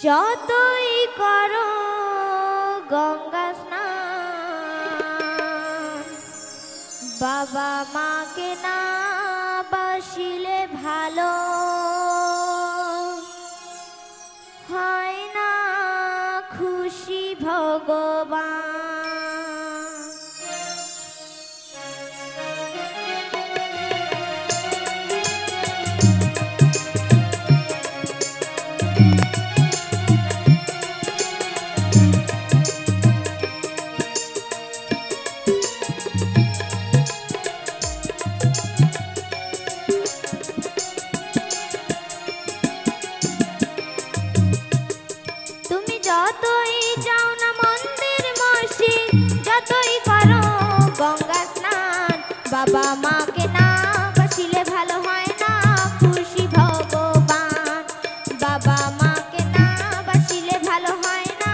যতই করো গঙ্গা স্নান, বাবা মাকে না বাসিলে ভালো হয় না খুশি ভগবান। যতই যাও না মন্দির মসজিদ, যতই করো গঙ্গা স্নান, বাবা মাকে না বাসিলে ভালো হয় না খুশি ভগবান। বাবা মাকে না বাসিলে ভালো হয় না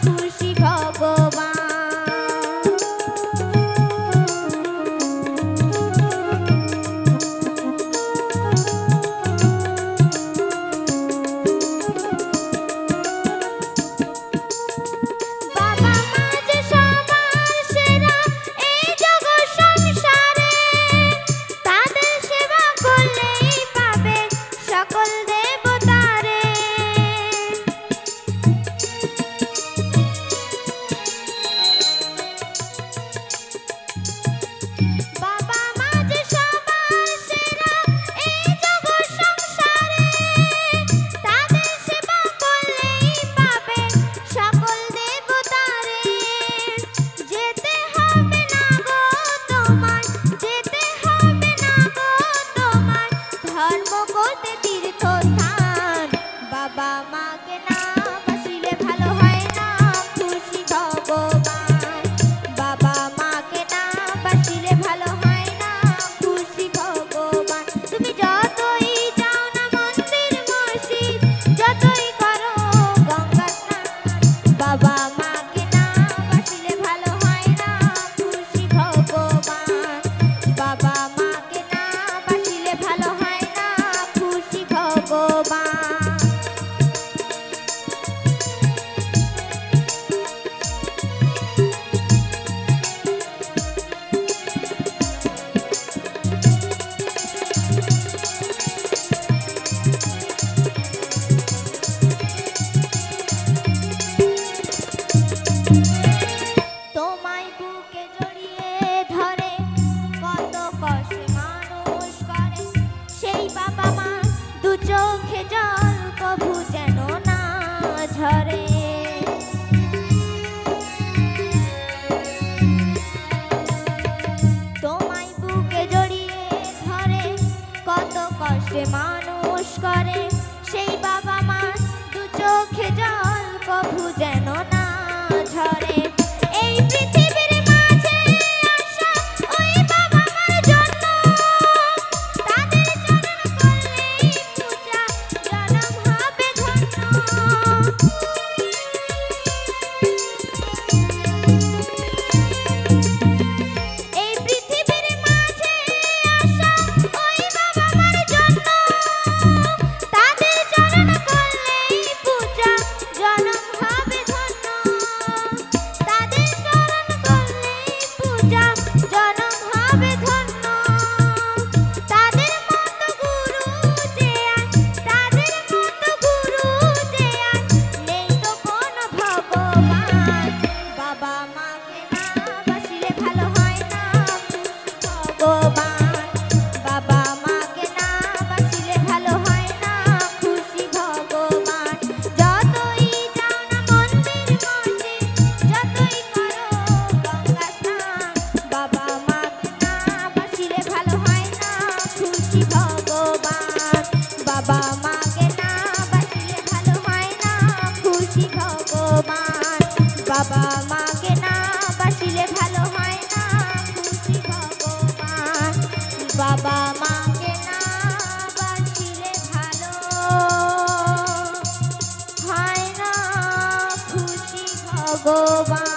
খুশি ভগবান। চোখে জল কভু যেন না ঝরে, তোমায় বুকে জড়িয়ে ধরে কত কষ্টে মানুষ করে সেই বাবা মা দু চোখে জল কভু যেন না ঝরে। এই পৃথিবীর মাঝে আসা ওই বাবা মার জন্য তাদের চরণ করলেই পূজা জনম হবে ধন্য। এই পৃথিবীর মাঝে আসা ওই বাবা মার জন্য তাদের চরণ করলেই পূজা জনম হবে ধন্য। তাদের চরণ করলেই পূজা জনম হবে ধন্য। তাদের মতো গুরু যে আর তাদের মতো গুরু যে আর নেই তো কোনো ভগবান। বাবা মাকে না বাসিলে ভালো হয় না ভগবান। বাবা মাকে না বাসিলে ভালো হয় না খুশি ভগবান। যতই যাও না মন্দির মসজিদ, যতই করো গঙ্গা স্নান, বাবা মাকে না বাসিলে ভালো হয় না খুশি ভগবান। বাবা মাকে না বাসিলে ভালো হয় না খুশি ভগবান। বাবা মাকে না বাসিলে ভালো হয় না খুশি ভগবান। বাবা মাকে না বাসিলে ভালো হয় না খুশি ভগবান।